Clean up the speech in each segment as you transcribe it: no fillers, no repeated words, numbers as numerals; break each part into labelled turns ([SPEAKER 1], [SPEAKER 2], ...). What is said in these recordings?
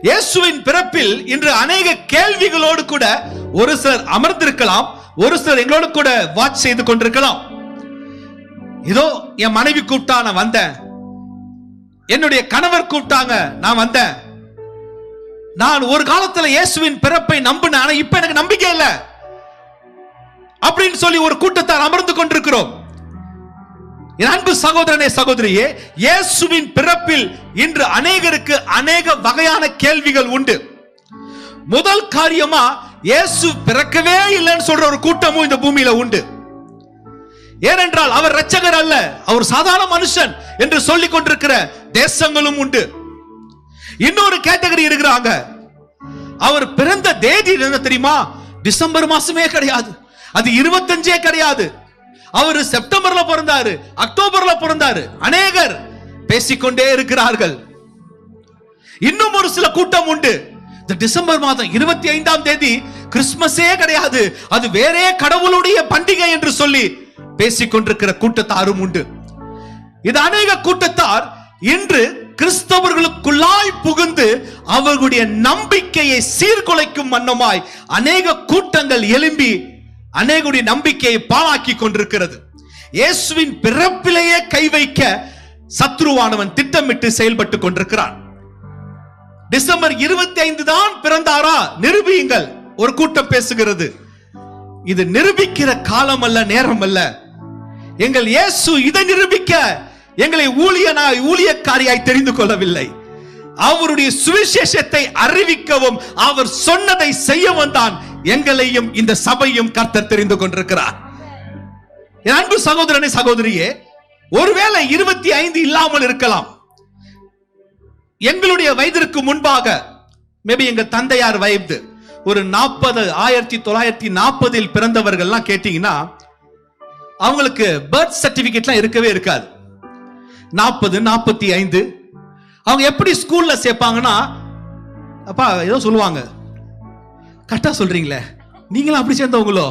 [SPEAKER 1] இயேசுவின் பிறப்பில் இன்று அநேக கேள்விகளோடு கூட ஒரு சிலர் அமர்ந்திருக்கலாம், ஒரு சிலர் எங்களோடு கூட வாட்ச் செய்து கொண்டிருக்கலாம். இதோ என் மனைவி கூப்பிட்டா நான் வந்தேன், என்னுடைய கணவர் கூப்பிட்டாங்க நான் வந்தேன், நான் ஒரு காலத்துல இயேசுவின் பிறப்பை நம்பினேன், ஆனா இப்ப எனக்கு நம்பிக்கை இல்லை அப்படின்னு சொல்லி ஒரு கூட்டத்தார் அமர்ந்து கொண்டிருக்கிறோம். என் அன்பு சகோதரனே சகோதரியே, இயேசுவின் பிறப்பில் இன்று அநேகருக்கு அநேக வகையான கேள்விகள் உண்டு. முதல் காரியமா, இயேசு பிறக்கவே இல்லைன்னு சொல்ற ஒரு கூட்டமும் இந்த பூமியில உண்டு. ஏனென்றால் அவர் இரட்சகர் அல்ல, அவர் சாதாரண மனுஷன் என்று சொல்லிக் கொண்டிருக்கிற தேசங்களும் உண்டு. இன்னொரு கேட்டகரி இருக்கிறாங்க, அவர் பிறந்த தேதி என்ன தெரியுமா? டிசம்பர் மாசமே கிடையாது, அது 25 கிடையாது, அவர் செப்டம்பர்ல பிறந்தாரு, அக்டோபர்ல பிறந்தாரு. அநேகர் பேசிக்கொண்டே இருக்கிறார்கள். இன்னும் ஒரு சில கூட்டம் உண்டு, இந்த டிசம்பர் மாதம் 25ஆம் தேதி கிறிஸ்துமஸே கிடையாது, அது வேறே கடவுளுடைய பண்டிகை என்று சொல்லி பேசிக்கொண்டிருக்கிற கூட்டத்தாரும் உண்டு. இது அநேக கூட்டத்தார் இன்று கிறிஸ்தவர்களுக்குள்ளாய் புகுந்து அவர்களுடைய நம்பிக்கையை சீர்குலைக்கும் வண்ணமாய் அநேக கூட்டங்கள் எழும்பி அநேகருடைய நம்பிக்கையை பாழாக்கி கொண்டிருக்கிறது. இயேசுவின் பிறப்பிலேயே கை வைக்க சத்ருவானவன் திட்டமிட்டு செயல்பட்டு கொண்டிருக்கிறான். டிசம்பர் 25 தான் பிறந்தாரா நிரூபியுங்கள், ஒரு கூட்டம் பேசுகிறது. இது நிரூபிக்கிற காலம் அல்ல, நேரம் அல்ல. எங்கள் இயேசு இதை நிரூபிக்க எங்களை ஊழியக்காரியாய் தெரிந்து கொள்ளவில்லை, அவருடைய சுவிசேஷத்தை அறிவிக்கவும் அவர் சொன்னதை செய்யவும் தான் எங்களையும் இந்த சபையும் கர்த்தர் தெரிந்து கொண்டிருக்கிறார். என் அன்பு சகோதரனே சகோதரியே, ஒருவேளை 25 இல்லாமல் இருக்கலாம். எங்களுடைய வயதிற்கு முன்பாக மேபி எங்க தந்தையார் வயது ஒரு 1940 பிறந்தவர்கள்லாம் கேட்டீங்கன்னா அவங்களுக்கு பர்த் சர்டிபிகேட்லாம் இருக்கவே இருக்காது. 40 45 அவங்க எப்படி ஸ்கூல்ல சேர்ப்பாங்கன்னா, அப்பா ஏதோ சொல்லுவாங்க, கரெக்டா சொல்றீங்களே, நீங்களும் அப்படி சேர்ந்தவங்களோ?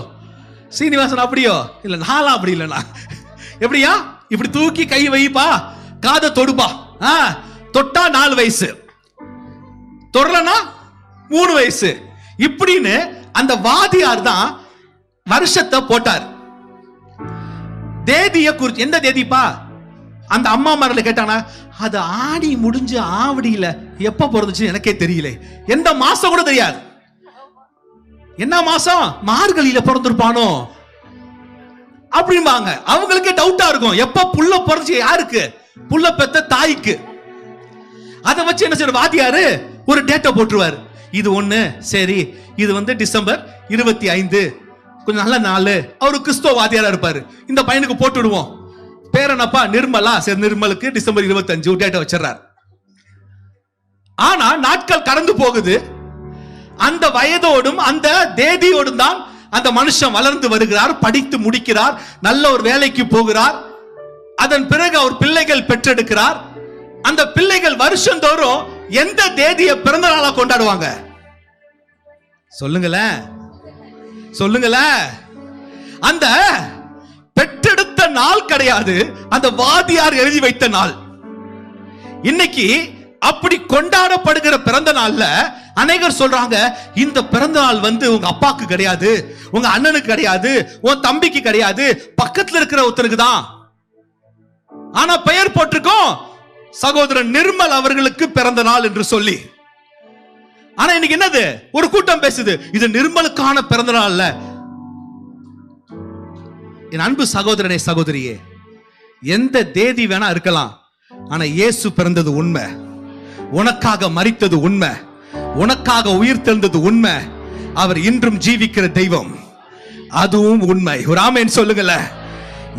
[SPEAKER 1] சீனிவாசன் அப்படியோ? இல்ல நானும் அப்படி இல்லைண்ணா. எப்படியா? இப்படி தூக்கி கை வைப்பா, காதை தொடுப்பா, தொட்டா 4 வயசு, தொடலனா 3 வயசு, இப்படின்னு அந்த வாதியார் தான் வருஷத்தை போட்டார். தேதிய குறிச்சு எந்த தேதிப்பா? அந்த அம்மா மார்ல கேட்டானா, அது ஆடி முடிஞ்சு ஆவடியில எப்ப பிறந்துச்சு எனக்கே தெரியல, எந்த மாசம் கூட தெரியாது. என்ன மாசம்? மார்கழியில பிறந்திருப்பானோ அப்படிம்பாங்க. அவங்களுக்கே டவுட்டா இருக்கும், எப்ப புள்ள பிறந்துச்சு யாருக்கு? புள்ள பெத்த தாய்க்கு. அதை வச்சு என்ன செய்ய வாத்தியாரு ஒரு டேட்டா போட்டுருவாரு. இது ஒண்ணு, சரி இது வந்து டிசம்பர் 25, கொஞ்சம் நல்ல நாள். அவரு கிறிஸ்துவ வாத்தியாரா இருப்பாரு. இந்த பையனுக்கு போட்டு விடுவோம், பேர் என்னப்பா? நிர்மலா. சரி, நிர்மலுக்கு டிசம்பர் 25 டேட்டா வச்சிடறார். ஆனா நாட்கள் கடந்து போகுது, அந்த வயதோடும் அந்த தேதியோடும் தான் அந்த மனுஷன் வளர்ந்து வருகிறார், படித்து முடிக்கிறார், நல்ல ஒரு வேலைக்கு போகிறார். அதன் பிறகு அவர் பிள்ளைகள் பெற்றெடுக்கிறார். அந்த பிள்ளைகள் வருஷந்தோறும் எந்த தேதியை பிறந்த நாளா கொண்டாடுவாங்க? சொல்லுங்களேன், சொல்லுங்களேன். அந்த பெற்றெடுத்த நாள் கிடையாது, அந்த வாதியார் எழுதி வைத்த நாள். இன்னைக்கு அப்படி கொண்டாடப்படுகிற பிறந்த நாள்ல அநேகர் சொல்றாங்க, இந்த பிறந்த நாள் வந்து உங்க அப்பாக்கு கிடையாது, உங்க அண்ணனுக்கு கிடையாது, உன் தம்பிக்கு கிடையாது, பக்கத்துல இருக்கிற ஒருத்தருக்கு தான். ஆனா பெயர் போட்டிருக்கோம் சகோதரன் நிர்மல் அவர்களுக்கு பிறந்த நாள் என்று சொல்லி. ஆனா இன்னைக்கு என்னது? ஒரு கூட்டம் பேசுது, இது நிர்மலுக்கான பிறந்த நாள் அல்ல. என் அன்பு சகோதரனே சகோதரியே, எந்த தேதி வேணா இருக்கலாம், ஆனா இயேசு பிறந்தது உண்மை, உனக்காக மரித்தது உண்மை, உனக்காக உயிர் தெழுந்தது உண்மை, அவர் இன்றும் ஜீவிக்கிற தெய்வம், அதுவும் உண்மை. ஒரு ஆமென் சொல்லுங்கள.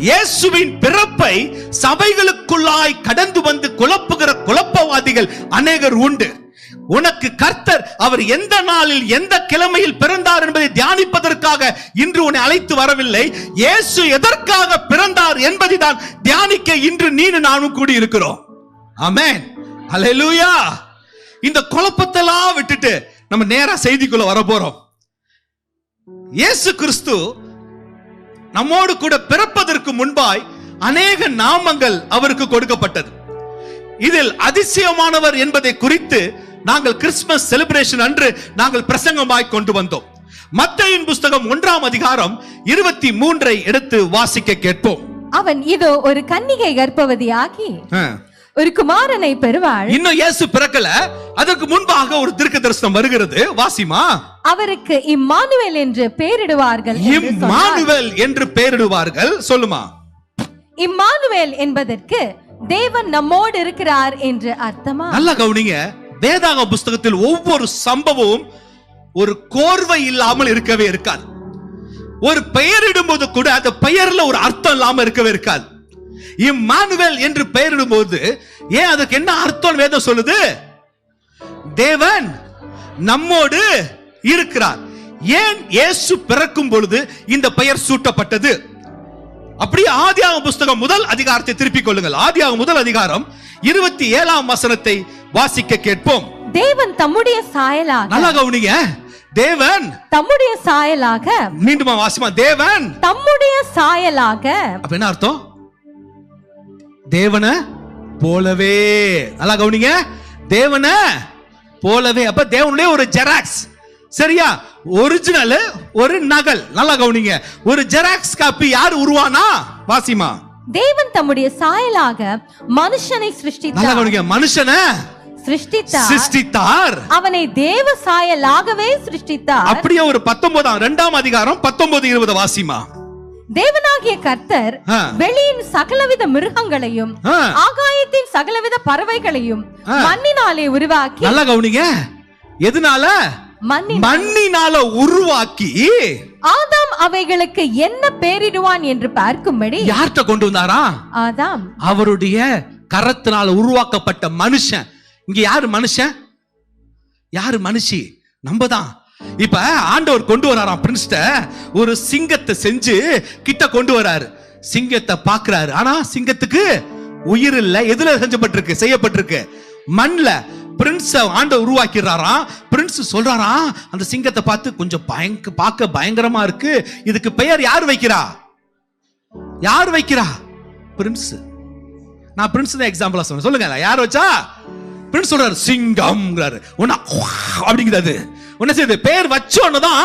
[SPEAKER 1] இயேசுவின் பிறப்பை சபைகளுக்குள்ளாய் கடந்து வந்து குழப்புகிற குழப்பவாதிகள் அநேகர் உண்டு. உனக்கு கர்த்தர் அவர் எந்த நாளில் எந்த கிழமையில் பிறந்தார் என்பதை தியானிப்பதற்காக இன்று உன்னை அழைத்து வரவில்லை. இயேசு எதற்காக பிறந்தார் என்பதை தான் தியானிக்க இன்று நீனும் நானும் கூடி இருக்கிறோம். ஆமென், ஹல்லேலூயா. இந்த குழப்பத்தெல்லாம் விட்டுட்டு நம்ம நேரா செய்திக்குள்ள வர போறோம். இயேசு கிறிஸ்து நம்மோடு கூட பிறப்பதற்கு முன்பாய் அநேக நாமங்கள் அவருக்கு கொடுக்கப்பட்டது. இதில் அதிசயமானவர் என்பதை குறித்து நாங்கள் கிறிஸ்துமஸ் செலிப்ரேஷன் அன்று நாங்கள் பிரசங்கமாய் கொண்டு வந்தோம். மத்தேயுவின் புஸ்தகம் 1ஆம் அதிகாரம் 23 எடுத்து வாசிக்க கேட்போம்.
[SPEAKER 2] அவன் இதோ ஒரு கன்னிகை கர்ப்பவதியாகி ஒரு குமாரனை பெறுவாள்.
[SPEAKER 1] இன்னும் இயேசு பிறக்கல, அதற்கு முன்பாக ஒரு தீர்க்க தரிசனம் வருகிறது. வாசிமா.
[SPEAKER 2] அவருக்கு இம்மானுவேல் என்று பெயரிடுவார்கள்.
[SPEAKER 1] இம்மானுவேல் என்று பெயரிடுவார்கள். சொல்லுமா.
[SPEAKER 2] இம்மானுவேல் என்பதற்கு தேவன் நம்மோடு இருக்கிறார் என்று அர்த்தமா?
[SPEAKER 1] நல்லா கவனிங்க. வேதாகம புஸ்தகத்தில் ஒவ்வொரு சம்பவமும் ஒரு கோர்வை இல்லாமல் இருக்கவே இருக்காது. ஒரு பெயரிடும் போது கூட அந்த பெயர்ல ஒரு அர்த்தம் இல்லாம இருக்கவே இருக்காது. இம்மானுவேல் என்று பெயரிடும் போது ஏன் அதுக்கு என்ன அர்த்தம் வேதம் சொல்லுது? தேவன் நம்மோடு இருக்கிறார். ஏன் இயேசு பிறக்கும் பொழுது இந்த பெயர் சூட்டப்பட்டது? அப்படியே ஆதியாகம புஸ்தகம் முதல் அதிகாரத்தை திருப்பிக் கொள்ளுங்கள். ஆதியாகம முதல் அதிகாரம் 27ஆம் வசனத்தை வாசிக்க கேட்போம்.
[SPEAKER 2] தேவன் தம்முடைய சாயலாக,
[SPEAKER 1] நல்லா கவனிங்க, தேவன்
[SPEAKER 2] தம்முடைய சாயலாக,
[SPEAKER 1] மீண்டும் வாசிமா, தேவன்
[SPEAKER 2] தம்முடைய சாயலாக.
[SPEAKER 1] அப்ப என்ன அர்த்தம்? தேவனை போலவே. நல்லா கவனிங்க, தேவனை போலவே. அப்ப தேவனுடைய ஒரு ஜெராக்ஸ், சரியா? ஒரிஜினல் ஒரு நகல். நல்லா கவனிங்க, ஒரு ஜெராக்ஸ் காப்பி யார் உருவானா? வாசிமா.
[SPEAKER 2] தேவன் தம்முடைய சாயலாக மனுஷனை சிருஷ்டித்தார்.
[SPEAKER 1] நல்லா கவனிங்க, மனுஷனை சிருஷ்டித்தார்.
[SPEAKER 2] அவனை தேவ சாயலாகவே சிருஷ்டித்தார்.
[SPEAKER 1] அப்படியே ஒரு 2ஆம் அதிகாரம் 19-20 வாசிமா.
[SPEAKER 2] தேவனாகிய கர்த்தர் வெளியின் சகலவித மிருகங்களையும் ஆகாயத்தின் சகலவித பறவைகளையும் மண்ணினாலே உருவாக்கி.
[SPEAKER 1] நல்லா கவனிங்க, எதனால? மண்ணினால உருவாக்கி
[SPEAKER 2] ஆதாம் அவைகளுக்கு என்ன பெயரிடுவான் என்று பார்க்கும்படி
[SPEAKER 1] யார்கிட்ட கொண்டு வந்தாரா?
[SPEAKER 2] ஆதாம்.
[SPEAKER 1] அவருடைய கரத்தினால உருவாக்கப்பட்ட மனுஷன். இங்க யாரு மனுஷன்? யாரு மனுஷி? நம்ம தான். இப்ப ஆண்டவர் கொண்டு வராராம் பிரின்ஸ்ட. ஒரு சிங்கத்தை செஞ்சு கிட்ட கொண்டு வராரு. சிங்கத்தை பாக்குறாரு, ஆனா சிங்கத்துக்கு உயிர் இல்ல. எதுல செய்யப்பட்டிருக்கு? மண்ல. பிரின்ஸ் ஆண்டவர் உருவாக்கிறாராம். பிரின்ஸ் சொல்றாராம், அந்த சிங்கத்தை பார்த்து கொஞ்சம் பார்க்க பயங்கரமா இருக்கு, இதுக்கு பெயர் யார் வைக்கிறா? யார் வைக்கிறா? பிரின்ஸ். நான் பிரின்ஸ் தான் எக்ஸாம்பிளா சொன்னேன். சொல்லுங்க, யார் வச்சா? பிரின்ஸ் சொல்றாரு சிங்கம் அப்படிங்கிறது. என்ன செய்யுது? பேர் வச்சோன்னுதான்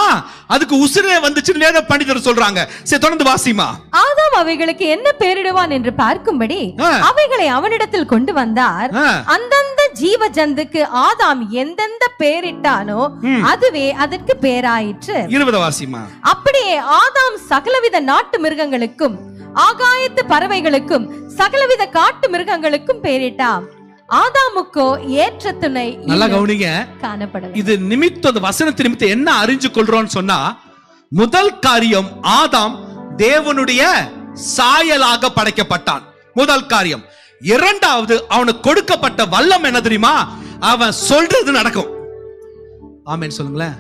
[SPEAKER 1] அதுக்கு உசுரே வந்துச்சுன்னு வேத பண்டிதர் சொல்றாங்க. சரி, தொடர்ந்து வாசிமா.
[SPEAKER 2] ஆதாம் அவைகளுக்கு என்ன பெயரிடுவான் என்று பார்க்கும்படி அவைகளை அவனிடத்தில் கொண்டு வந்தார். அந்தந்த ஜீவ ஜந்துக்கு ஆதாம் எந்தெந்த பெயரிட்டானோ அதுவே அதற்கு பெயராயிற்று.
[SPEAKER 1] 20 வாசிமா.
[SPEAKER 2] அப்படியே ஆதாம் சகலவித நாட்டு மிருகங்களுக்கும் ஆகாயத்து பறவைகளுக்கும் சகலவித காட்டு மிருகங்களுக்கும் பெயரிட்டான். ஆதாமுக்கோ ஏற்ற துணை
[SPEAKER 1] நல்லா கவனிங்க
[SPEAKER 2] காணப்படவில்லை.
[SPEAKER 1] இது நிமித்தம், வசனத்து நிமித்தம் என்ன அறிஞ்சு கொள்றோம்னு சொன்னா, முதல் காரியம் ஆதாம் தேவனுடைய சாயலாக படைக்கப்பட்டான். முதல் காரியம். இரண்டாவது, அவனுக்கு கொடுக்கப்பட்ட வல்லம் என்ன தெரியுமா? அவன் சொல்றது நடக்கும். ஆமென் சொல்லுங்களேன்.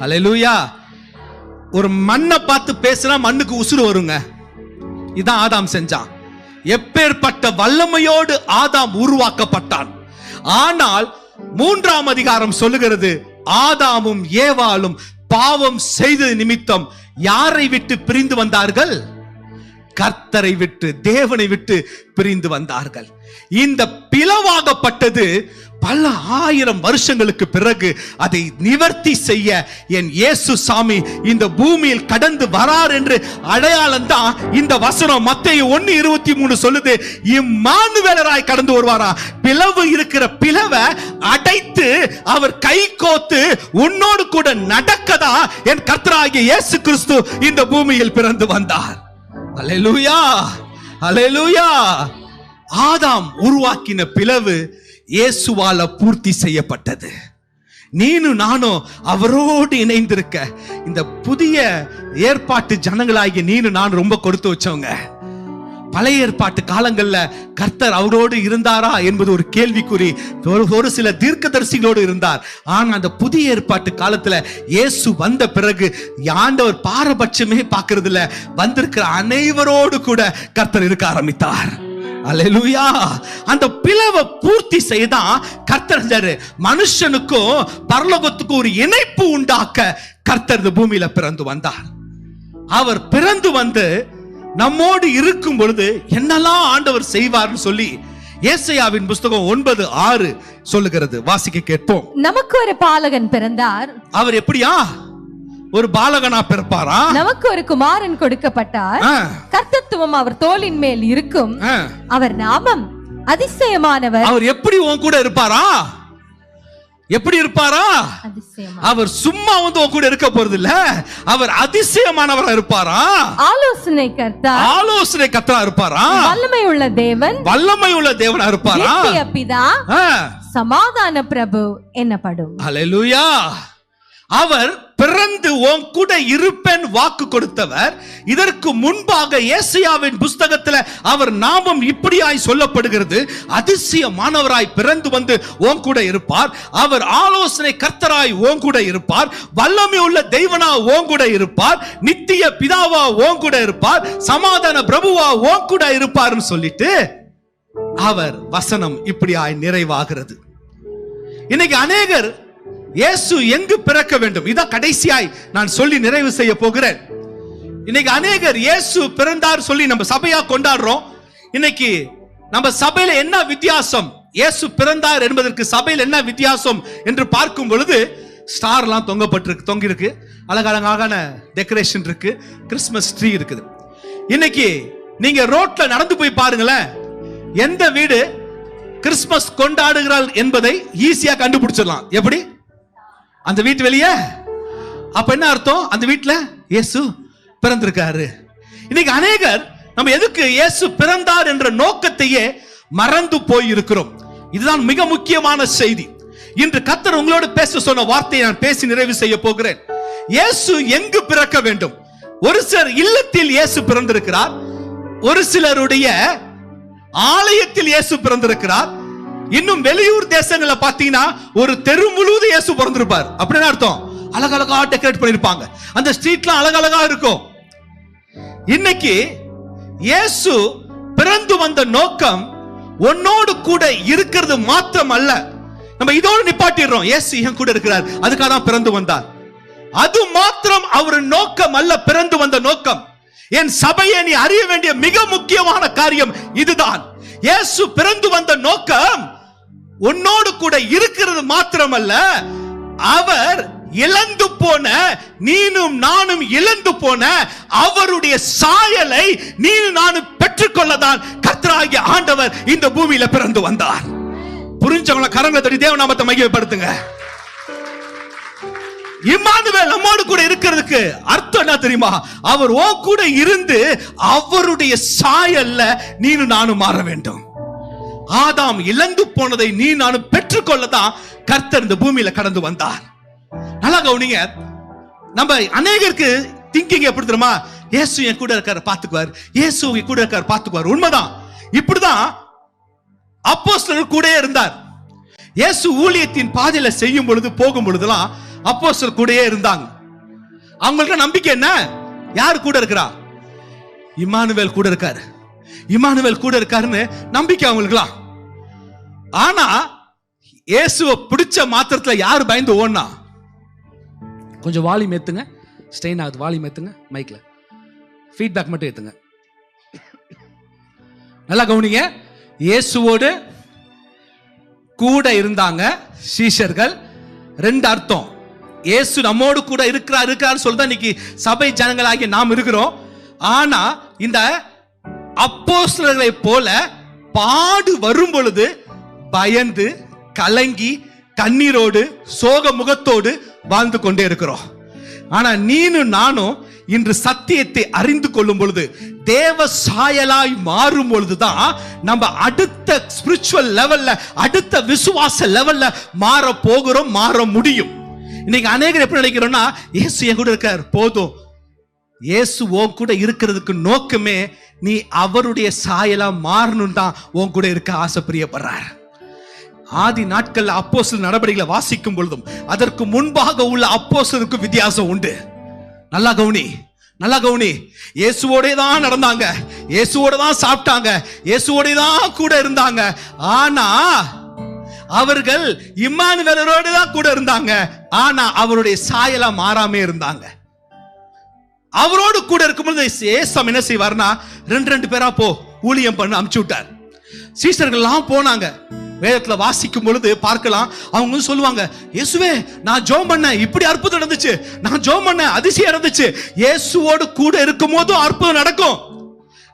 [SPEAKER 1] அல்லேலூயா. ஒரு மண்ணை பார்த்து பேசினா மண்ணுக்கு உசுறு வருங்க. இதான் ஆதாம் செஞ்சான். எப்பேற்பட்ட வல்லமையோடு ஆதாம் உருவாக்கப்பட்டான். ஆனால் 3ஆம் அதிகாரம் சொல்லுகிறது, ஆதாமும் ஏவாளும் பாவம் செய்தது நிமித்தம் யாரை விட்டு பிரிந்து வந்தார்கள்? கர்த்தரை விட்டு, தேவனை விட்டு பிரிந்து வந்தார்கள். இந்த பிளவாகப்பட்டது பல ஆயிரம் வருஷங்களுக்கு பிறகு அதை நிவர்த்தி செய்ய என் இயேசு சாமி இந்த பூமியில் கடந்து வரார் என்று அடையாளம் தான் இந்த வசனம். மத்தேயு 1:23 சொல்லுது, இம்மானுவேலராய் கடந்து வருவாரா. பிளவு இருக்கிற பிளவை அடைத்து அவர் கை கோத்து உன்னோடு கூட நடக்கதா என் கர்த்தராகிய இயேசு கிறிஸ்து இந்த பூமியில் பிறந்து வந்தார். அல்லேலூயா, அல்லேலூயா. ஆதாம் உருவாக்கின பிளவு இயேசுவால பூர்த்தி செய்யப்பட்டது. நீனும் நானும் அவரோடு இணைந்திருக்க இந்த புதிய ஏற்பாட்டு ஜனங்களாகிய நீனும் நான் ரொம்ப கொடுத்து வச்சவங்க. பழைய ஏற்பாட்டு காலங்கள்ல கர்த்தர் அவரோடு இருந்தாரா என்பது ஒரு கேள்விக்குறி. ஒரு சில தீர்க்கதரிசிகளோடு இருந்தார். ஆனா அந்த புதிய ஏற்பாட்டு காலத்துல இயேசு வந்த பிறகு ஆண்டவர் பாரபட்சமே பார்க்கிறது இல்ல, வந்திருக்கிற அனைவரோடு கூட கர்த்தர் இருக்க ஆரம்பித்தார். அல்லேலூயா. அந்த பிளவை பூர்த்தி செய்தா கர்த்தர் மனுஷனுக்கும் பரலோகத்துக்கும் ஒரு இணைப்பு உண்டாக்க கர்த்தர் இந்த பூமியில பிறந்து வந்தார். அவர் பிறந்து வந்து நம்மோடு இருக்கும் பொழுது என்னெல்லாம் ஆண்டவர் செய்வார்னு சொல்லி ஏசாயாவின் புஸ்தகம் 9:6 சொல்லுகிறது. வாசிக்க கேட்போம்.
[SPEAKER 2] நமக்கு ஒரு பாலகன் பிறந்தார்.
[SPEAKER 1] அவர் எப்படியா ஒரு பாலகனா பிறப்பாரா?
[SPEAKER 2] நமக்கு ஒரு குமாரன் கொடுக்கப்பட்டார். கர்த்தத்துவம் அவர் தோளின் மேல் இருக்கும். அவர் நாமம் அதிசயமானவர்.
[SPEAKER 1] அவர் எப்படி உன் கூட இருப்பாரா? எப்படி இருப்பாரா? அவர் சும்மா வந்து உன் கூட இருக்க போறது இல்ல, அவர் அதிசயமானவரா இருப்பாரா?
[SPEAKER 2] ஆலோசனை கர்த்தா
[SPEAKER 1] இருப்பாரா?
[SPEAKER 2] வல்லமை உள்ள
[SPEAKER 1] தேவனா இருப்பாரா?
[SPEAKER 2] பிதா சமாதான பிரபு என்னப்படும்.
[SPEAKER 1] ஹல்லேலூயா. அவர் பிறந்து உன் கூட இருப்பேன் வாக்கு கொடுத்தவர். இதற்கு முன்பாக ஏசாயாவின் புஸ்தகத்துல அவர் நாமம் இப்படியாய் சொல்லப்படுகிறது. அதிசயமானவராய் பிறந்து வந்து உன் கூட இருப்பார். அவர் ஆலோசனை கர்த்தராய் உன் கூட இருப்பார். வல்லமை உள்ள தெய்வனா உன் கூட இருப்பார். நித்திய பிதாவா உன் கூட இருப்பார். சமாதான பிரபுவா உன் கூட இருப்பார்னு சொல்லிட்டு அவர் வசனம் இப்படியாய் நிறைவாகிறது. இன்னைக்கு அநேகர் இயேசு எங்கு பிறக்க வேண்டும், இதான் கடைசியாய் நான் சொல்லி நிறைவு செய்ய போகிறேன். இன்னைக்கு அநேகர் இயேசு பிறந்தார் சொல்லி நம்ம சபையா கொண்டாடுறோம். இன்னைக்கு நம்ம சபையில என்ன வித்தியாசம், இயேசு பிறந்தார் என்பதற்கு சபையில் என்ன வித்தியாசம் என்று பார்க்கும் பொழுது, ஸ்டார்லாம் தொங்கிருக்கு, அழகழகான டெக்கரேஷன் இருக்கு, கிறிஸ்மஸ் ட்ரீ இருக்குது. இன்னைக்கு நீங்க ரோட்ல நடந்து போய் பாருங்களேன், எந்த வீடு கிறிஸ்மஸ் கொண்டாடுகிறாள் என்பதை ஈஸியா கண்டுபிடிச்சிடலாம். எப்படி? அந்த வீட்டு வெளியே. அப்ப என்ன அர்த்தம்? அந்த வீட்டுல இயேசு பிறந்திருக்காரு. இன்னைக்கு அநேகர் நம்ம எதுக்கு இயேசு பிறந்தார் என்ற நோக்கத்தையே மறந்து போய் இருக்கிறோம். இதுதான் மிக முக்கியமான செய்தி. இன்று கர்த்தர் உங்களோடு பேச சொன்ன வார்த்தையை நான் பேசி நிறைவு செய்ய போகிறேன். இயேசு எங்கு பிறக்க வேண்டும்? ஒரு சிலர் இல்லத்தில் இயேசு பிறந்திருக்கிறார், ஒரு சிலருடைய ஆலயத்தில் இயேசு பிறந்திருக்கிறார். இன்னும் வெளியூர் தேசங்களை பார்த்தீங்கன்னா ஒரு தெரு முழுவதும் இயேசு பிறந்திருப்பார். அப்படின்னு அர்த்தம் அழகழகா டெக்கரேட் பண்ணிருப்பாங்க, அந்த ஸ்ட்ரீட்லாம் அழகழகா இருக்கும். இன்னைக்கு இயேசு பிறந்து வந்த நோக்கம் உன்னோடு கூட இருக்கிறது மாத்திரம் அல்ல. நம்ம இதோடு நிப்பாட்டிடுறோம், இயேசு என் கூட இருக்கிறார், அதுக்காக தான் பிறந்து வந்தார். அது மாத்திரம் அவர் நோக்கம் அல்ல. பிறந்து வந்த நோக்கம், என் சபையை நீ அறிய வேண்டிய மிக முக்கியமான காரியம் இதுதான். இயேசு பிறந்து வந்த நோக்கம் உன்னோடு கூட இருக்கிறது மாத்திரமல்ல, அவர் இழந்து போன, நீனும் நானும் இழந்து போன அவருடைய சாயலை நீனும் நானும் பெற்றுக்கொள்ளதான் கர்த்தராகிய ஆண்டவர் இந்த பூமியில பிறந்து வந்தார். புரிஞ்சவங்கள கரங்களை தட்டி தேவ நாமத்தை மகிமைப்படுத்துங்க. இம்மானுவேல் நம்மோடு கூட இருக்கிறதுக்கு அர்த்தம் என்ன தெரியுமா? அவர் உன் கூட இருந்து அவருடைய சாயல்ல நீனும் நானும் மாற வேண்டும். ஆதாம் இழந்து போனதை நீ நானும் பெற்றுக்கொள்ளதான் கர்த்தர் இந்த பூமியில கடந்து வந்தார். நல்லா கவனிங்க. நம்ம அநேகருக்கு திங்கிங் எப்படி தெரியுமா? இயேசு என் கூட இருக்காரு பாத்துக்குவார், இயேசு என் கூட இருக்காரு பாத்துக்குவார். உண்மைதான். இப்படிதான் அப்போஸ்தலர் கூட இருந்தார். இயேசு ஊழியத்தின் பாதையில செய்யும் பொழுது, போகும் பொழுதுலாம் அப்போஸ்தலர் கூடயே இருந்தாங்க. அவங்களுக்கு நம்பிக்கை என்ன? யார் கூட இருக்கிறா? இம்மானுவேல் கூட இருக்காரு, இம்மானுவேல் கூட இருக்காருன்னு நம்பிக்கை அவங்களுக்குலாம். ஆனா இயேசுவை பிடிச்ச மாத்திரத்துல யார் பயந்து ஓடுனா? கொஞ்சம் வால்யூம் ஏத்துங்க, ஸ்ட்ரெயின் ஆகுது, வால்யூம் ஏத்துங்க, மைக்ல ஃபீட்பேக் மட்டும் ஏத்துங்க. நல்லா கவனிங்க. இயேசுவோடு கூட இருந்தாங்க சீஷர்கள். ரெண்டு அர்த்தம். இயேசு நம்மோடு கூட இருக்கிறார் சொல்லிதான் இன்னைக்கு சபை ஜனங்களாகிய நாம் இருக்கிறோம். ஆனா இந்த அப்போஸ்தலர்களை போல பாடு வரும் பொழுது பயந்து கலங்கி கண்ணீரோடு சோக முகத்தோடு வாழ்ந்து கொண்டே இருக்கிறோம். ஆனா நீனும் நானும் இன்று சத்தியத்தை அறிந்து கொள்ளும் பொழுது, தேவ சாயலாய் மாறும் பொழுதுதான் நம்ம அடுத்த ஸ்பிரிச்சுவல் லெவல்ல, அடுத்த விசுவாச லெவல்ல மாற போகிறோம், மாற முடியும். இன்னைக்கு அநேகர் எப்படி நினைக்கிறோம்னா, இயேசு என் கூட இருக்கார் போதும். இயேசு உன் கூட இருக்கிறதுக்கு நோக்கமே நீ அவருடைய சாயலா மாறணும் தான் உன் கூட இருக்க ஆசை பிரியப்படுறார். ஆதி நாட்கள்ல அப்போஸ்தலர் நடவடிக்கைகளை வாசிக்கும் பொழுதும் அதற்கு முன்பாக உள்ள அப்போஸ்தலருக்கு வித்தியாசம் உண்டு. நல்லா கவனி, நல்லா கவனி. இயேசுவோட தான் நடந்தாங்க, இயேசுவோட தான் சாப்பிட்டாங்க, இயேசுவோட தான் கூட இருந்தாங்க. ஆனா அவர்கள் இம்மானுவேலரோடு தான் கூட இருந்தாங்க. ஆனா அவருடைய சாயலா மாறாம இருந்தாங்க. அவரோடு கூட இருக்கும்போது இயேசு என்ன செய்வார்னா, ரெண்டு பேரா போ ஊழியம் பண்ண அனுப்பிச்சு விட்டார். சீஷர்கள் எல்லாம் போனாங்க. வேதத்துல வாசிக்கும் பொழுது பார்க்கலாம், அவங்க சொல்லுவாங்க, இயேசுவே நான் ஜெபம் பண்ணேன், இப்படி அற்புதம் நடந்துச்சு, நான் ஜெபம் பண்ணேன், அதிசயம் நடந்துச்சு. இயேசுவோடு கூட இருக்கும் போதும் அற்புதம் நடக்கும்,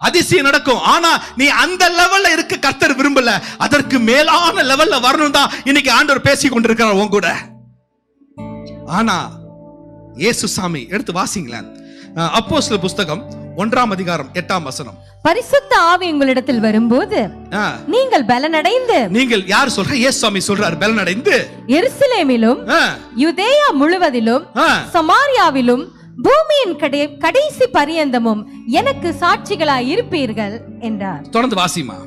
[SPEAKER 1] அதிசயம் நடக்கும். ஆனா நீ அந்த லெவல்ல இருக்க கர்த்தர் விரும்பல, அதற்கு மேலான லெவல்ல வரணும் தான் இன்னைக்கு ஆண்டவர் பேசி கொண்டிருக்கிறார் உன் கூட. ஆனா இயேசு சாமி எடுத்து வாசிங்களேன். அப்போஸ்தலர் புஸ்தகம் 1ஆம் அதிகாரம் 8ஆம் வசனம்.
[SPEAKER 2] பரிசுத்த ஆவி உங்களிடத்தில் வரும்போது நீங்கள் பலனடைந்து, நீங்கள்
[SPEAKER 1] யார் சொல்ற? இயேசு சாமி சொல்றார், பலனடைந்து
[SPEAKER 2] எருசலேமிலும் யூதேயா முழுவதிலும் சமாரியாவிலும் பூமியின் கடைசி பரியந்தமும் எனக்கு சாட்சிகளாய் இருப்பீர்கள் என்றார்.
[SPEAKER 1] தொடர்ந்து வாசிமா.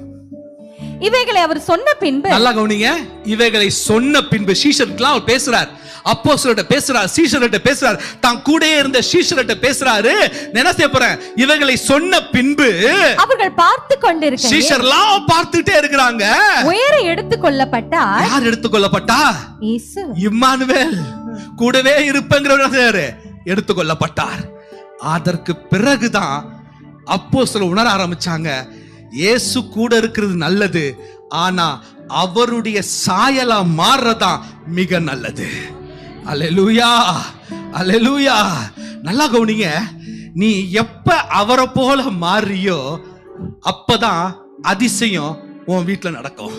[SPEAKER 2] இவைகளை அவர் சொன்ன பின்பு,
[SPEAKER 1] நல்லா கவனிங்க, இவைகளை சொன்ன பின்பு சீஷர்களுக்கு அவர் பேசுறார், அப்போஸ்தலர்ட்ட பேசுறார், சீஷர்கிட்ட பேசுறார், தான் கூடயே இருந்த சீஷர்கிட்ட பேசுறாரு. என்ன செய்ய போறேன்? இவைகளை சொன்ன பின்பு
[SPEAKER 2] அவர்கள் பார்த்து கொண்டிருக்க,
[SPEAKER 1] சீஷர்லாம் பார்த்துட்டே இருக்கிறாங்க.
[SPEAKER 2] உயர எடுத்துக்கொள்ளப்பட்டார்.
[SPEAKER 1] யார் எடுத்துக்கொள்ளப்பட்டா?
[SPEAKER 2] இயேசு,
[SPEAKER 1] இம்மானுவேல், கூடவே இருப்பேங்கிறவர் எடுத்துக்கொள்ளப்பட்டார். அதற்கு பிறகுதான் அப்போஸ்தலர் உணர ஆரம்பிச்சாங்க, இயேசு கூட இருக்கிறது நல்லது, ஆனா அவருடைய சாயலா மாறுறதா மிக நல்லது. அல்லேலூயா, அல்லேலூயா. நல்லா கவனிங்க, நீ எப்ப அவரை போல மாறியோ அப்பதான் அதிசயம் உன் வீட்டுல நடக்கும்,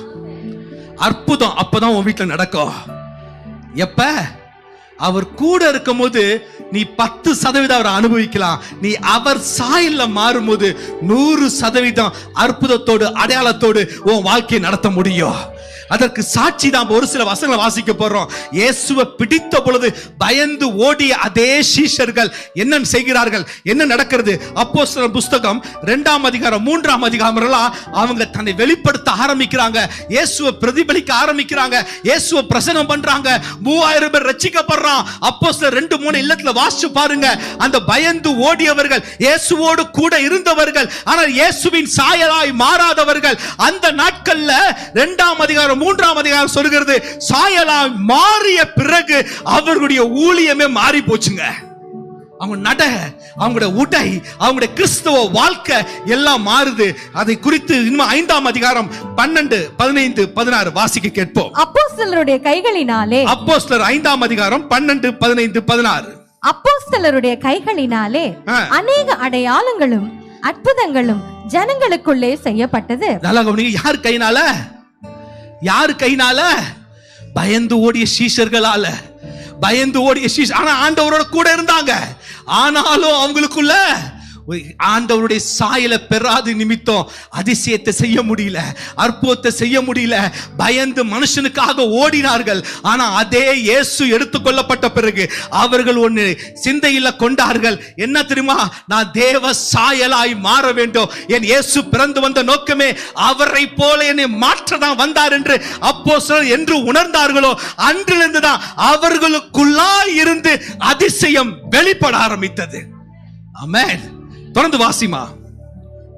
[SPEAKER 1] அற்புதம் அப்பதான் உன் வீட்டுல நடக்கும். எப்ப அவர் கூட இருக்கும் போது நீ 10% அவரை அனுபவிக்கலாம், நீ அவர் சாயல்ல மாறும்போது 100% அற்புதத்தோடு அடையாளத்தோடு உன் வாழ்க்கையை நடத்த முடியும். அதற்கு சாட்சி தான் ஒரு சில வசனங்களை வாசிக்க போறோம். இயேசுவை பிடித்த பொழுது பயந்து ஓடிய அதே சீஷர்கள் என்ன செய்கிறார்கள், என்ன நடக்கிறது? அப்போஸ்தலர் புஸ்தகம் 2ஆம் அதிகாரம் 3ஆம் அதிகாரம் அவங்க தன்னை வெளிப்படுத்த ஆரம்பிக்கிறாங்க, இயேசுவை பிரதிபலிக்க ஆரம்பிக்கிறாங்க, இயேசுவை பிரசன்னம் பண்றாங்க. 3000 பேர் ரட்சிக்கப்படுறான். அப்போஸ்தலர் 2-3 இல்லத்துல வாசிச்சு பாருங்க. அந்த பயந்து ஓடியவர்கள், இயேசுவோடு கூட இருந்தவர்கள், ஆனால் இயேசுவின் சாயலாய் மாறாதவர்கள், அந்த நாட்கள்ல 2ஆம் அதிகாரம் 3ஆம் அதிகாரம் சொல்கிறது, சாயலாய் மாறிய பிறகு அவர்களுடைய ஊழியமே மாறி போச்சுங்க. அவங்க நட, அவங்களுடைய உடை, அவங்களுடைய கிறிஸ்தவ வாழ்க்கை எல்லாம் மாறுது. அதை குறித்து இன்னும் 5ஆம் அதிகாரம் 12, 15, 16 வாசிக்க கேட்போம்.
[SPEAKER 2] அப்போஸ்தலருடைய கைகளினாலே,
[SPEAKER 1] அப்போஸ்தலர் 5ஆம் அதிகாரம் 12, 15, 16.
[SPEAKER 2] அப்போஸ்தலருடைய கைகளினாலே அநேக அடையாளங்களும் அற்புதங்களும் ஜனங்களுக்குள்ளே செய்யப்பட்டது.
[SPEAKER 1] நல்லா கவனிங்க, யார் கையினால? யார் கையினால? பயந்து ஓடிய சீஷர்களால. பயந்து ஓடிய சீஷர், ஆனா ஆண்டவரோட கூட இருந்தாங்க, ஆனாலும் அவங்களுக்குள்ள ஆண்டவருடைய சாயலை பெறாது நிமித்தம் அதிசயத்தை செய்ய முடியல, அற்புதத்தை செய்ய முடியல. பயந்து மனுஷனுக்காக ஓடினார்கள். ஆனா அதே இயேசு எடுத்துக்கொள்ளப்பட்ட பிறகு அவர்கள் ஒன்று சிந்தையில கொண்டார்கள். என்ன தெரியுமா? நான் தேவ சாயலாய் மாற வேண்டும். என் இயேசு பிறந்து வந்த நோக்கமே அவரை போல என்னை மாற்றதான் வந்தார் என்று அப்போஸ்தலர் என்று உணர்ந்தார்களோ அன்றிலிருந்து தான் அவர்களுக்குள்ளாய் இருந்து அதிசயம் வெளிப்பட ஆரம்பித்தது. ஆமென். தொடர்ந்து வாசிமா.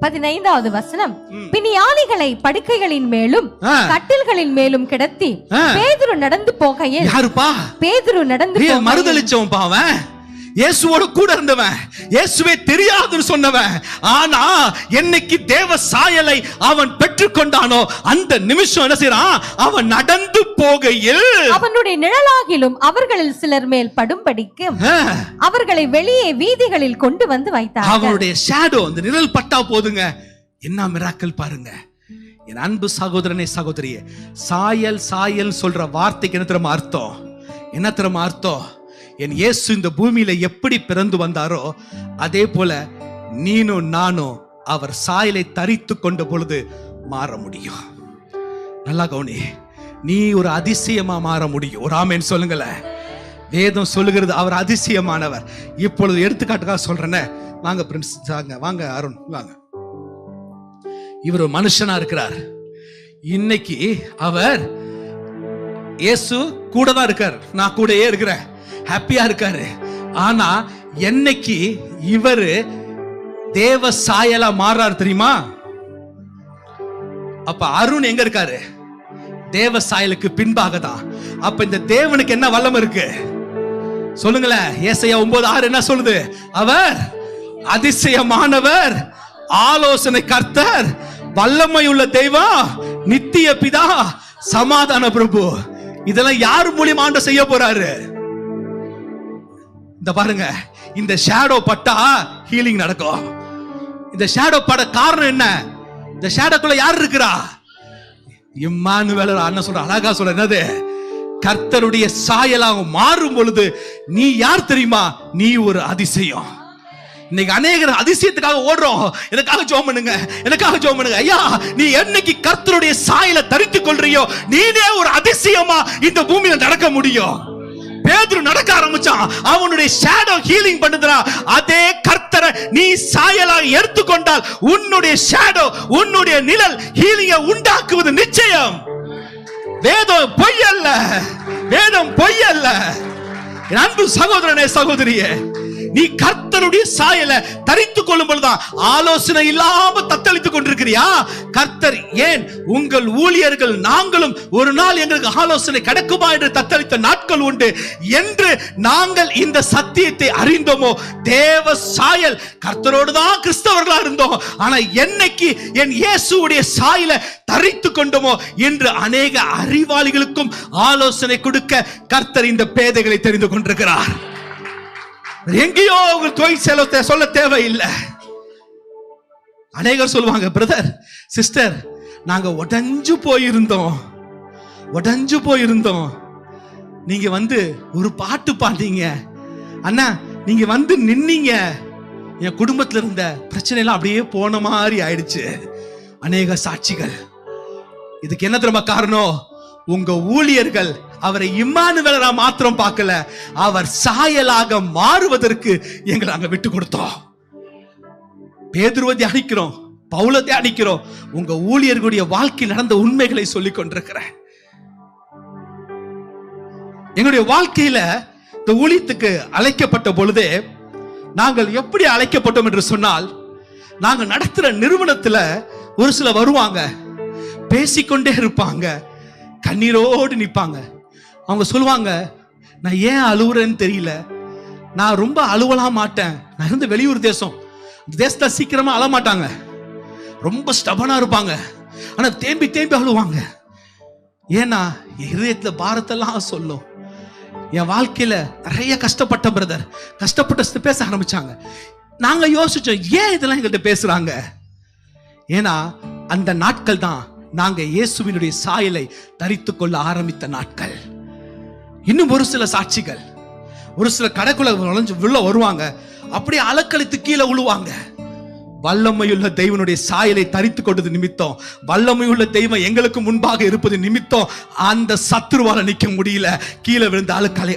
[SPEAKER 2] 15வது வசனம். பிணியாளிகளை படுக்கைகளின் மேலும் கட்டில்களின் மேலும் கிடத்தி பேதுரு நடந்து போகையில்,
[SPEAKER 1] யாருப்பா?
[SPEAKER 2] பேதுரு நடந்து போகையில்
[SPEAKER 1] மறுதலிச்சவன் பாவன், இயேசுவோடு கூட இருந்தவன், இயேசுவே தெரியாதுன்னு சொன்னவன், ஆனா என்னைக்கு தேவ சாயலை அவன் பெற்றுக்கொண்டானோ அந்த நிமிஷம் என்ன செய்றான்? அவன் நடந்து போகையில்
[SPEAKER 2] அவனுடைய நிழலாகிலும் அவர்களில் சிலர் மேல் படும்படிக்கு அவர்களை வெளியே வீதிகளில் கொண்டு வந்து வைத்தார்.
[SPEAKER 1] அவனுடைய ஷேடோ, அந்த நிழல் பட்டா போதுங்க, என்ன மிராக்கிள் பாருங்க. என் அன்பு சகோதரனே, சகோதரியே, சாயல் சாயல் சொல்ற வார்த்தைக்கு என்ன தெரியுமா அர்த்தம்? என்ன தெரியுமா அர்த்தம்? என் இயேசு இந்த பூமியில எப்படி பிறந்து வந்தாரோ அதே போல நீனும் நானும் அவர் சாயலை தரித்து கொண்ட பொழுது மாற முடியும். நல்லா கவனி, நீ ஒரு அதிசயமா மாற முடியும். ஒரு ஆமென் சொல்லுங்களேன். வேதம் சொல்லுகிறது அவர் அதிசயமானவர். இப்பொழுது எடுத்துக்காட்டுக்காக சொல்றேன்னு, வாங்க பிரின்ஸ், வாங்க அருண், வாங்க. இவர் ஒரு மனுஷனா இருக்கிறார். இன்னைக்கு அவர் இயேசு கூட தான் இருக்கார், நான் கூடயே இருக்கிறேன், ஹாப்பியா இருக்காரு. ஆனா என்னைக்கு இவரு தேவ சாயலா மாறாரு தெரியுமா? அப்ப அருண் எங்க இருக்காரு? தேவ சாயலுக்கு பின்பாக தான். அப்ப இந்த தேவனுக்கு என்ன வல்லமை இருக்கு சொல்லுங்களேன். ஏசாயா 9:6 என்ன சொல்லுது? அவர் அதிசயமானவர், ஆலோசனை கர்த்தர், வல்லமை உள்ள தெய்வம், நித்திய பிதா, சமாதான பிரபு. இதெல்லாம் யார் மூலியமா ஆண்டவர் செய்ய போறாரு? இந்த பாருங்க, இந்த ஷேடோ பட்டா ஹீலிங் நடக்கும். இந்த ஷேடோ பட காரணம் என்ன? இந்த ஷேடோக்குள்ள யார் இருக்கிறா? இம்மானுவேல். அண்ணன் சொல்ற, அழகா சொல்ற, என்னது? கர்த்தருடைய சாயலாக மாறும் பொழுது நீ யார் தெரியுமா? நீ ஒரு அதிசயம். இன்னைக்கு அநேகர் அதிசயத்துக்காக ஓடுறோம். எனக்காக ஜெபம் பண்ணுங்க, எனக்காக ஜெபம் பண்ணுங்க. ஐயா, நீ என்னைக்கு கர்த்தருடைய சாயலை தரித்துக் கொள்றியோ நீனே ஒரு அதிசயமா இந்த பூமியில நடக்க முடியும். பேதுரு நடக்க ஆரம்பிச்சான், அவனுடைய ஷேடோ ஹீலிங் பண்ணுதுடா. அதே கர்த்தரை நீ சாயலாக எடுத்துக்கொண்டால் உன்னுடைய ஷேடோ, உன்னுடைய நிழல் ஹீலிங்கை உண்டாக்குவது நிச்சயம். வேதம் பொய் அல்ல, வேதம் பொய் அல்ல. என் அன்பு சகோதரனே, சகோதரியே, நீ கர்த்தருடைய சாயலை தரித்துக் கொள்ளும் பொழுதுதான் ஆலோசனை இல்லாம தத்தளித்துக் கொண்டிருக்கிறியா? கர்த்தர் ஏன் உங்கள் ஊழியர்கள் நாங்களும் ஒரு நாள் எங்களுக்கு ஆலோசனை கிடைக்குமா என்று தத்தளித்த நாட்கள் உண்டு. என்று நாங்கள் இந்த சத்தியத்தை அறிந்தோமோ, தேவ சாயல் கர்த்தரோடு தான் கிறிஸ்தவர்களா இருந்தோம். ஆனா என்னைக்கு என் இயேசுவுடைய சாயலை தரித்துக் கொண்டோமோ, இன்று அநேக அறிவாளிகளுக்கும் ஆலோசனை கொடுக்க கர்த்தர் இந்த பேதைகளை தெரிந்து கொண்டிருக்கிறார். எங்கேயோ சொல்ல தேவையில்லை. அநேகர் சொல்லுவாங்க, பிரதர் சிஸ்டர், நாங்க உடைஞ்சு போயிருந்தோம், நீங்க வந்து ஒரு பாட்டு பாட்டீங்க, அண்ணா நீங்க வந்து நின்னீங்க, என் குடும்பத்துல இருந்த பிரச்சனை எல்லாம் அப்படியே போன மாதிரி ஆயிடுச்சு. அநேக சாட்சிகள். இதுக்கு என்ன தெரியுமா காரணம்? உங்க ஊழியர்கள் அவரை இம்மானுவேலா மாத்திரம் பார்க்கல, அவர் சாயலாக மாறுவதற்கு எங்களை நாங்க விட்டு கொடுத்தோம். பேதுருவை தியானிக்கிறோம், பவுலை தியானிக்கிறோம், உங்க ஊழியர்களுடைய வாழ்க்கை நடந்த உண்மைகளை சொல்லிக் கொண்டிருக்கிறேன். எங்களுடைய வாழ்க்கையில இந்த ஊழியத்துக்கு அழைக்கப்பட்ட பொழுதே நாங்கள் எப்படி அழைக்கப்பட்டோம் என்று சொன்னால், நாங்க நடத்துற நிறுவனத்துல ஒரு சில வருவாங்க, பேசிக்கொண்டே இருப்பாங்க, கண்ணீரோடு நிற்பாங்க. அவங்க சொல்லுவாங்க, நான் ஏன் அழுவுறேன்னு தெரியல, நான் ரொம்ப அழுவலாம் மாட்டேன், நான் இருந்த வெளியூர் தேசம், தேசத்தை சீக்கிரமா அழ மாட்டாங்க, ரொம்ப ஸ்டபனா இருப்பாங்க, ஆனா தேம்பி தேம்பி அழுவாங்க. ஏன்னா என் இதயத்துல பாரத்தெல்லாம் சொல்லும். என் வாழ்க்கையில நிறைய கஷ்டப்பட்ட பிரதர், கஷ்டப்பட்ட பேச ஆரம்பிச்சாங்க. நாங்க யோசிச்சோம், ஏன் இதெல்லாம் எங்கள்கிட்ட பேசுறாங்க? ஏன்னா அந்த நாட்கள் தான் நாங்க இயேசுவினுடைய சாயலை தரித்துக் கொள்ள ஆரம்பித்த நாட்கள். இன்னும் ஒரு சில சாட்சிகள், ஒரு சில கடைக்குள்ள உள்ள வருவாங்க, அப்படியே அலக்களித்து கீழே விழுவாங்க. வல்லமையுள்ள தெய்வனுடைய சாயலை தரித்துக் கொண்டது நிமித்தம், வல்லமையுள்ள தெய்வம் எங்களுக்கு முன்பாக இருப்பது நிமித்தம் அந்த சத்துருவால நிற்க முடியல, கீழே விழுந்து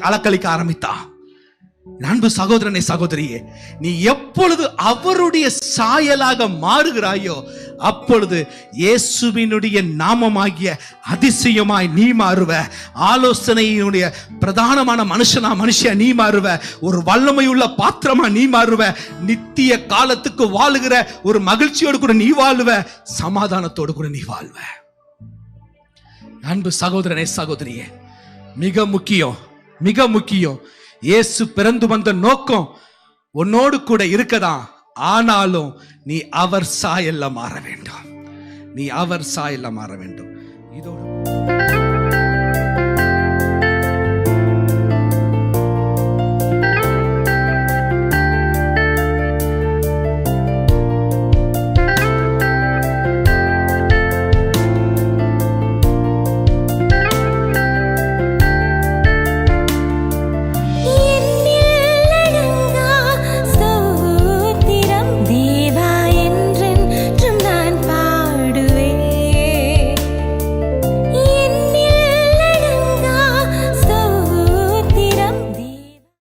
[SPEAKER 1] அலக்களிக்க ஆரம்பித்தான். அன்பு சகோதரனே, சகோதரியே, நீ எப்பொழுது அவருடைய சாயலாக மாறுகிறாயோ அப்பொழுது இயேசுவினுடைய நாமமாகிய அதிசயமாய் நீ மாறுவ. ஆலோசனையினுடைய பிரதானமான மனுஷியா நீ மாறுவ. ஒரு வல்லமையுள்ள பாத்திரமா நீ மாறுவ. நித்திய காலத்துக்கு வாழுகிற ஒரு மகிழ்ச்சியோடு கூட நீ வாழுவ, சமாதானத்தோடு கூட நீ வாழ்வ. அன்பு சகோதரனே, சகோதரியே, மிக முக்கியம் இயேசு பிறந்து வந்த நோக்கம் உன்னோடு கூட இருக்கதான். ஆனாலும் நீ அவர் சாயல்ல மாற வேண்டும், இதோடு